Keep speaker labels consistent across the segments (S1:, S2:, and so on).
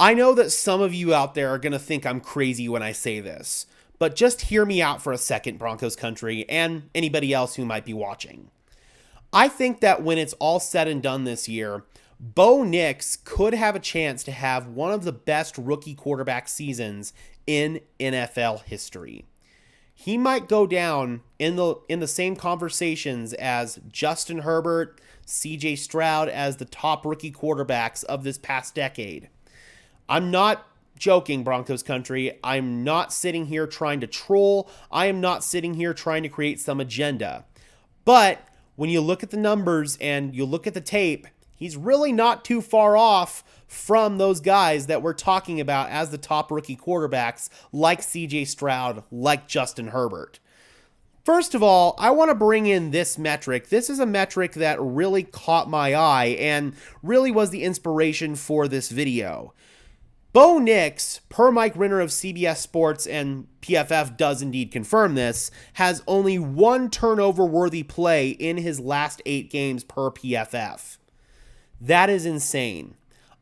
S1: I know that some of you out there are going to think I'm crazy when I say this, but just hear me out for a second, Broncos country, and anybody else who might be watching. I think that when it's all said and done this year, Bo Nix could have a chance to have one of the best rookie quarterback seasons in NFL history. He might go down in the same conversations as Justin Herbert, CJ Stroud as the top rookie quarterbacks of this past decade. I'm not joking, Broncos country. I'm not sitting here trying to troll. I am not sitting here trying to create some agenda. But when you look at the numbers and you look at the tape, he's really not too far off from those guys that we're talking about as the top rookie quarterbacks, like CJ Stroud, like Justin Herbert. First of all, I want to bring in this metric. This is a metric that really caught my eye and really was the inspiration for this video. Bo Nix, per Mike Renner of CBS Sports, and PFF does indeed confirm this, has only one turnover-worthy play in his last 8 games per PFF. That is insane.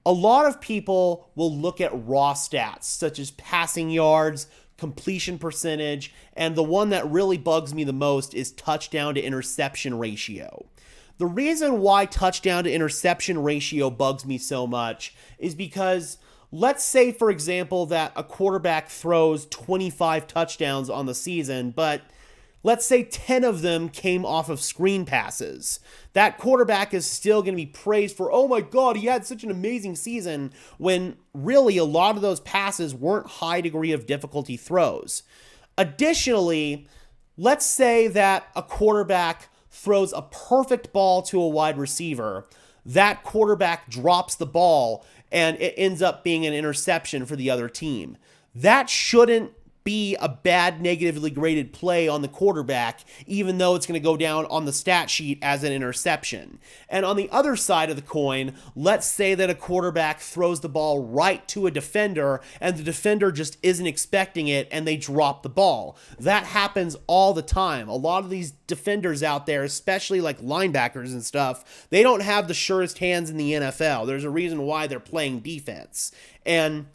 S1: A lot of people will look at raw stats, such as passing yards, completion percentage, and the one that really bugs me the most is touchdown to interception ratio. The reason why touchdown to interception ratio bugs me so much is because let's say, for example, that a quarterback throws 25 touchdowns on the season, but let's say 10 of them came off of screen passes. That quarterback is still going to be praised for, oh my God, he had such an amazing season, when really a lot of those passes weren't high degree of difficulty throws. Additionally, let's say that a quarterback throws a perfect ball to a wide receiver. That quarterback drops the ball and it ends up being an interception for the other team. That shouldn't be a bad negatively graded play on the quarterback, even though it's going to go down on the stat sheet as an interception. And on the other side of the coin, let's say that a quarterback throws the ball right to a defender and the defender just isn't expecting it and they drop the ball. That happens all the time. A lot of these defenders out there, especially like linebackers and stuff, they don't have the surest hands in the NFL. There's a reason why they're playing defense. And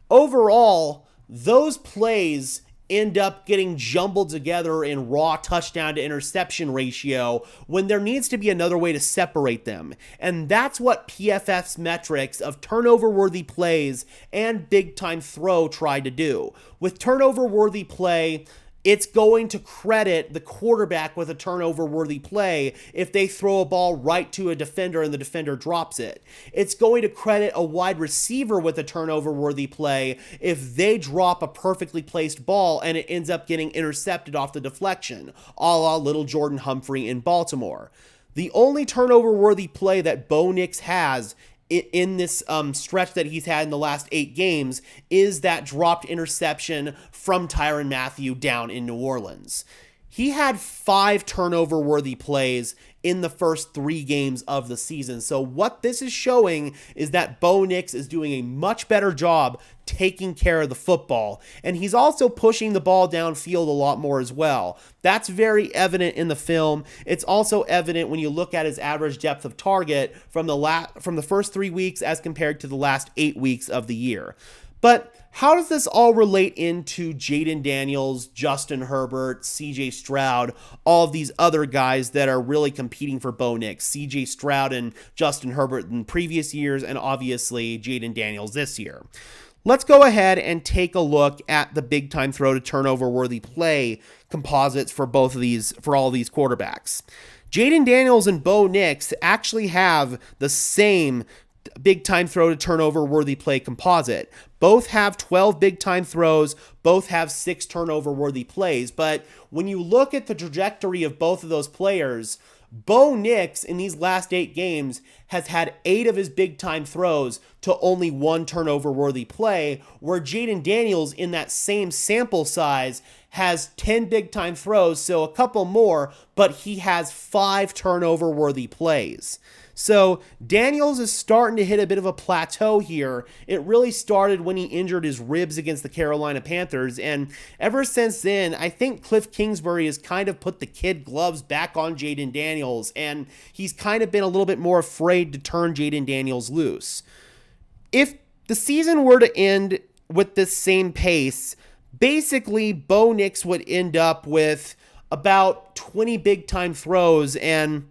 S1: overall, those plays end up getting jumbled together in raw touchdown to interception ratio when there needs to be another way to separate them. And that's what PFF's metrics of turnover-worthy plays and big-time throw tried to do. With turnover-worthy play, it's going to credit the quarterback with a turnover-worthy play if they throw a ball right to a defender and the defender drops it. It's going to credit a wide receiver with a turnover-worthy play if they drop a perfectly placed ball and it ends up getting intercepted off the deflection, a la little Jordan Humphrey in Baltimore. The only turnover-worthy play that Bo Nix has in this stretch that he's had in the last 8 games is that dropped interception from Tyrann Mathieu down in New Orleans. He had 5 turnover-worthy plays in the first 3 games of the season. So what this is showing is that Bo Nix is doing a much better job taking care of the football. And he's also pushing the ball downfield a lot more as well. That's very evident in the film. It's also evident when you look at his average depth of target from the first 3 weeks as compared to the last 8 weeks of the year. But how does this all relate into Jayden Daniels, Justin Herbert, CJ Stroud, all of these other guys that are really competing for Bo Nix? CJ Stroud and Justin Herbert in previous years, and obviously Jayden Daniels this year. Let's go ahead and take a look at the big time throw to turnover worthy play composites for all of these quarterbacks. Jayden Daniels and Bo Nix actually have the same big time throw to turnover worthy play composite. Both have 12 big time throws, both have 6 turnover worthy plays. But when you look at the trajectory of both of those players, Bo Nix in these last 8 games has had 8 of his big time throws to only 1 turnover worthy play, where Jayden Daniels in that same sample size has 10 big time throws, so a couple more, but he has 5 turnover worthy plays. So Daniels is starting to hit a bit of a plateau here. It really started when he injured his ribs against the Carolina Panthers, and ever since then, I think Cliff Kingsbury has kind of put the kid gloves back on Jayden Daniels, and he's kind of been a little bit more afraid to turn Jayden Daniels loose. If the season were to end with this same pace, basically Bo Nix would end up with about 20 big time throws, and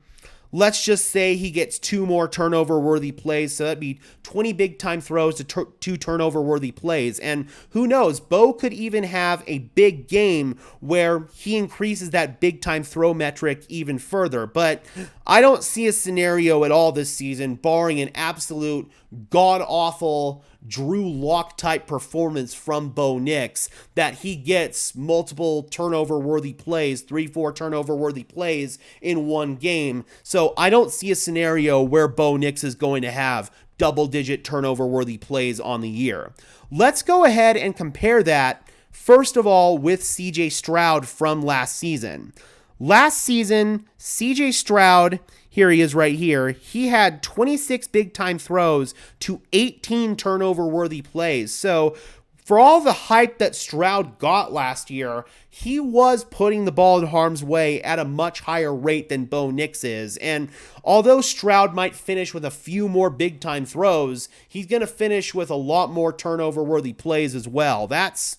S1: let's just say he gets 2 more turnover worthy plays. So that'd be 20 big time throws to 2 turnover worthy plays. And who knows, Bo could even have a big game where he increases that big time throw metric even further. But I don't see a scenario at all this season, barring an absolute god awful Drew Lock type performance from Bo Nix, that he gets multiple turnover worthy plays, 3-4 turnover worthy plays in one game. So I don't see a scenario where Bo Nix is going to have double digit turnover worthy plays on the year. Let's go ahead and compare that first of all with CJ Stroud from last season. Last season, CJ Stroud, here he is right here, he had 26 big-time throws to 18 turnover-worthy plays. So for all the hype that Stroud got last year, he was putting the ball in harm's way at a much higher rate than Bo Nix is. And although Stroud might finish with a few more big-time throws, he's going to finish with a lot more turnover-worthy plays as well. That's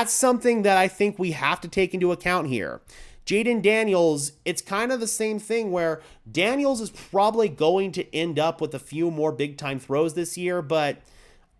S1: something that I think we have to take into account here. Jaden Daniels, it's kind of the same thing where Daniels is probably going to end up with a few more big-time throws this year, but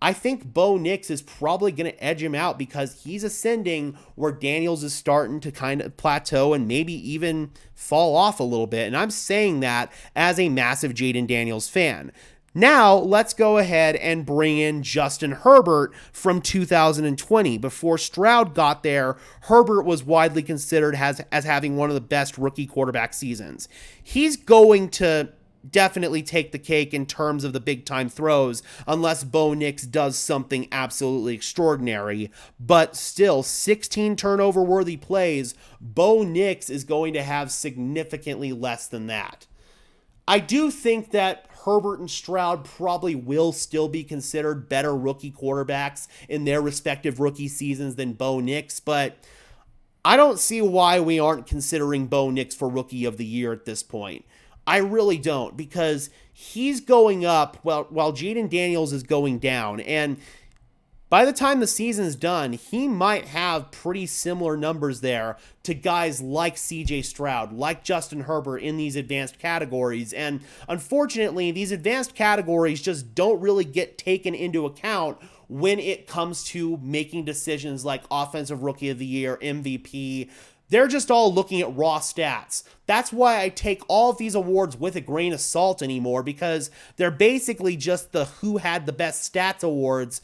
S1: I think Bo Nix is probably going to edge him out because he's ascending where Daniels is starting to kind of plateau and maybe even fall off a little bit. And I'm saying that as a massive Jaden Daniels fan. Now, let's go ahead and bring in Justin Herbert from 2020. Before Stroud got there, Herbert was widely considered as having one of the best rookie quarterback seasons. He's going to definitely take the cake in terms of the big-time throws, unless Bo Nix does something absolutely extraordinary. But still, 16 turnover-worthy plays, Bo Nix is going to have significantly less than that. I do think that Herbert and Stroud probably will still be considered better rookie quarterbacks in their respective rookie seasons than Bo Nix, but I don't see why we aren't considering Bo Nix for Rookie of the Year at this point. I really don't, because he's going up while Jaden Daniels is going down, and by the time the season's done, he might have pretty similar numbers there to guys like CJ Stroud, like Justin Herbert in these advanced categories. And unfortunately, these advanced categories just don't really get taken into account when it comes to making decisions like Offensive Rookie of the Year, MVP. They're just all looking at raw stats. That's why I take all of these awards with a grain of salt anymore, because they're basically just the who had the best stats awards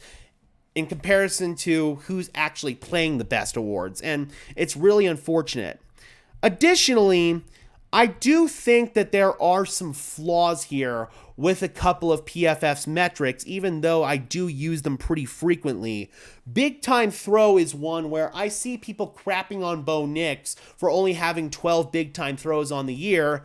S1: in comparison to who's actually playing the best awards, and it's really unfortunate. Additionally, I do think that there are some flaws here with a couple of PFF's metrics, even though I do use them pretty frequently. Big time throw is one where I see people crapping on Bo Nix for only having 12 big time throws on the year,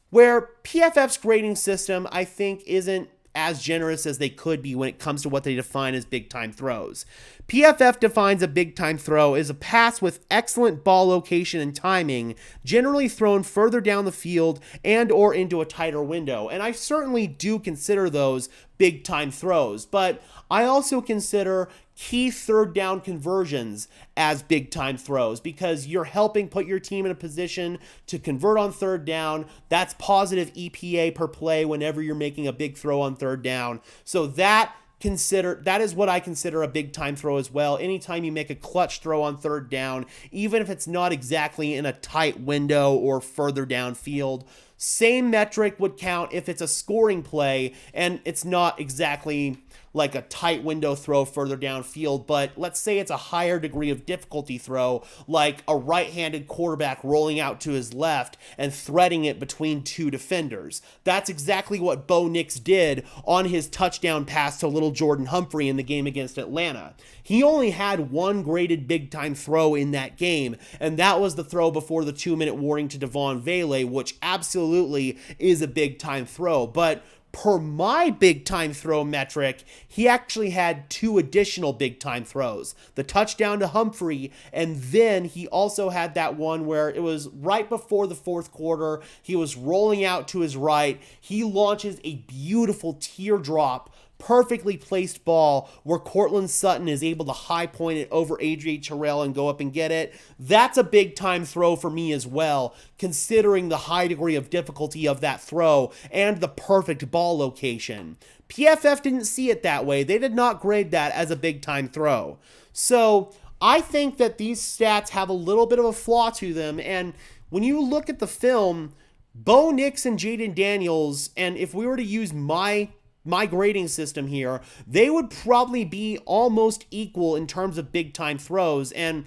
S1: where PFF's grading system, I think, isn't as generous as they could be when it comes to what they define as big-time throws. PFF defines a big-time throw as a pass with excellent ball location and timing, generally thrown further down the field and or into a tighter window. And I certainly do consider those big-time throws, but I also consider key third down conversions as big time throws, because you're helping put your team in a position to convert on third down. That's positive EPA per play whenever you're making a big throw on third down. So that is what I consider a big time throw as well. Anytime you make a clutch throw on third down, even if it's not exactly in a tight window or further downfield, same metric would count if it's a scoring play and it's not exactly like a tight window throw further downfield, but let's say it's a higher degree of difficulty throw, like a right-handed quarterback rolling out to his left and threading it between two defenders. That's exactly what Bo Nix did on his touchdown pass to little Jordan Humphrey in the game against Atlanta. He only had one graded big-time throw in that game, and that was the throw before the 2-minute warning to Devon Vele, which absolutely is a big-time throw, but per my big-time throw metric, he actually had 2 additional big-time throws. The touchdown to Humphrey, and then he also had that one where it was right before the fourth quarter. He was rolling out to his right. He launches a beautiful teardrop perfectly placed ball where Cortland Sutton is able to high point it over AJ Terrell and go up and get it. That's a big time throw for me as well, considering the high degree of difficulty of that throw and the perfect ball location. PFF didn't see it that way. They did not grade that as a big time throw. So I think that these stats have a little bit of a flaw to them. And when you look at the film, Bo Nix and Jaden Daniels, and if we were to use my grading system here, they would probably be almost equal in terms of big time throws. And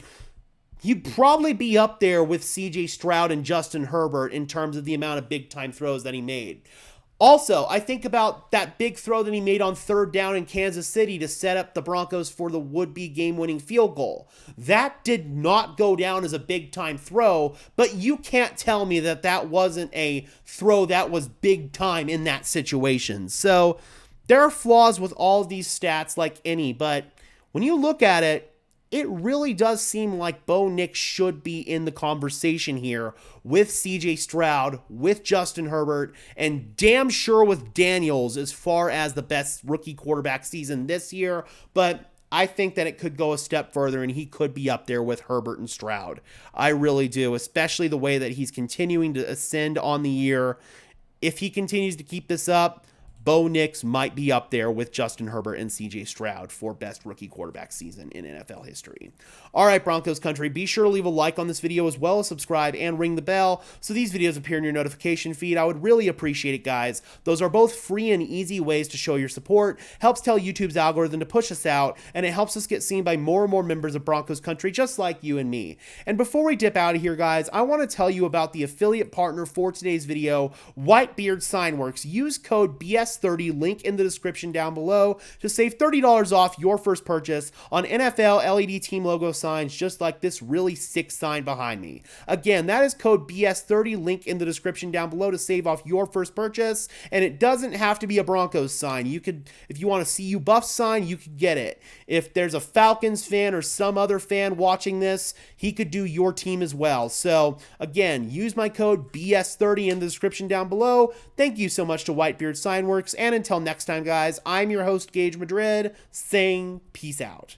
S1: he'd probably be up there with CJ Stroud and Justin Herbert in terms of the amount of big time throws that he made. Also, I think about that big throw that he made on 3rd down in Kansas City to set up the Broncos for the would-be game-winning field goal. That did not go down as a big-time throw, but you can't tell me that that wasn't a throw that was big-time in that situation. So there are flaws with all of these stats like any, but when you look at it, it really does seem like Bo Nix should be in the conversation here with CJ Stroud, with Justin Herbert, and damn sure with Daniels as far as the best rookie quarterback season this year. But I think that it could go a step further and he could be up there with Herbert and Stroud. I really do, especially the way that he's continuing to ascend on the year. If he continues to keep this up, Bo Nix might be up there with Justin Herbert and CJ Stroud for best rookie quarterback season in NFL history. All right, Broncos country, be sure to leave a like on this video as well as subscribe and ring the bell so these videos appear in your notification feed. I would really appreciate it, guys. Those are both free and easy ways to show your support, helps tell YouTube's algorithm to push us out, and it helps us get seen by more and more members of Broncos country just like you and me. And before we dip out of here, guys, I want to tell you about the affiliate partner for today's video, Whitebeard Signworks. Use code BS30, link in the description down below, to save $30 off your first purchase on NFL LED team logo signs just like this really sick sign behind me. Again, that is code BS30, link in the description down below to save off your first purchase, and it doesn't have to be a Broncos sign. You could, if you want a CU Buff sign, you could get it. If there's a Falcons fan or some other fan watching this, he could do your team as well. So again, use my code BS30 in the description down below. Thank you so much to Whitebeard Signworks, and until next time, guys, I'm your host, Gage Madrid, saying peace out.